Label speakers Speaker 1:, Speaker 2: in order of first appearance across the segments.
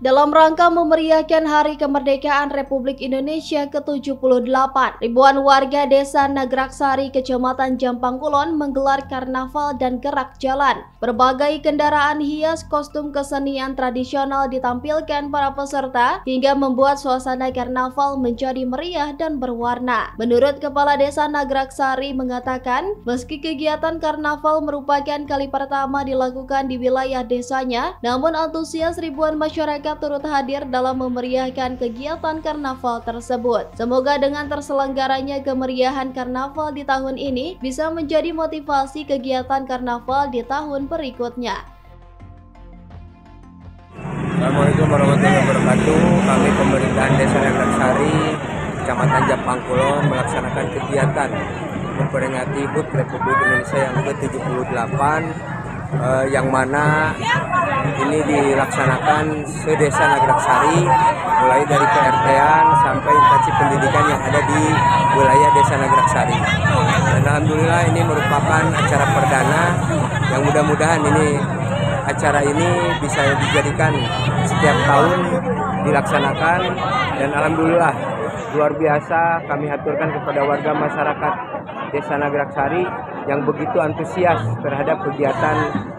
Speaker 1: Dalam rangka memeriahkan Hari Kemerdekaan Republik Indonesia ke-78, ribuan warga Desa Nagraksari, Kecamatan Jampang Kulon menggelar karnaval dan gerak jalan. Berbagai kendaraan hias, kostum kesenian tradisional ditampilkan para peserta hingga membuat suasana karnaval menjadi meriah dan berwarna. Menurut Kepala Desa Nagraksari mengatakan, meski kegiatan karnaval merupakan kali pertama dilakukan di wilayah desanya, namun antusias ribuan masyarakat turut hadir dalam memeriahkan kegiatan karnaval tersebut. Semoga dengan terselenggaranya kemeriahan karnaval di tahun ini bisa menjadi motivasi kegiatan karnaval di tahun berikutnya.
Speaker 2: Assalamualaikum warahmatullahi wabarakatuh. Kami pemerintahan Desa Nagraksari, Kecamatan Jampang Kulon melaksanakan kegiatan memperingati HUT Republik Indonesia yang ke-78 yang mana ini dilaksanakan se-Desa Nagraksari, mulai dari PRT-an sampai instansi pendidikan yang ada di wilayah Desa Nagraksari. Dan alhamdulillah ini merupakan acara perdana yang mudah-mudahan acara ini bisa dijadikan setiap tahun dilaksanakan, dan alhamdulillah luar biasa kami aturkan kepada warga masyarakat Desa Nagraksari yang begitu antusias terhadap kegiatan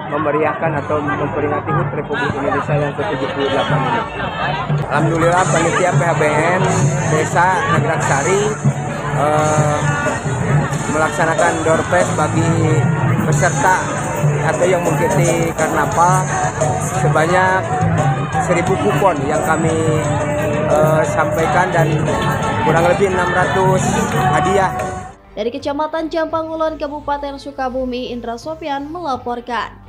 Speaker 2: memeriahkan atau memperingati HUT Republik Indonesia yang ke-78 ini. Alhamdulillah panitia PHBN Desa Nagraksari melaksanakan door prize bagi peserta atau yang mengikuti karnaval sebanyak 1000 kupon yang kami sampaikan dan kurang lebih 600 hadiah.
Speaker 1: Dari Kecamatan Jampang Kulon, Kabupaten Sukabumi, Indra Sofyan melaporkan.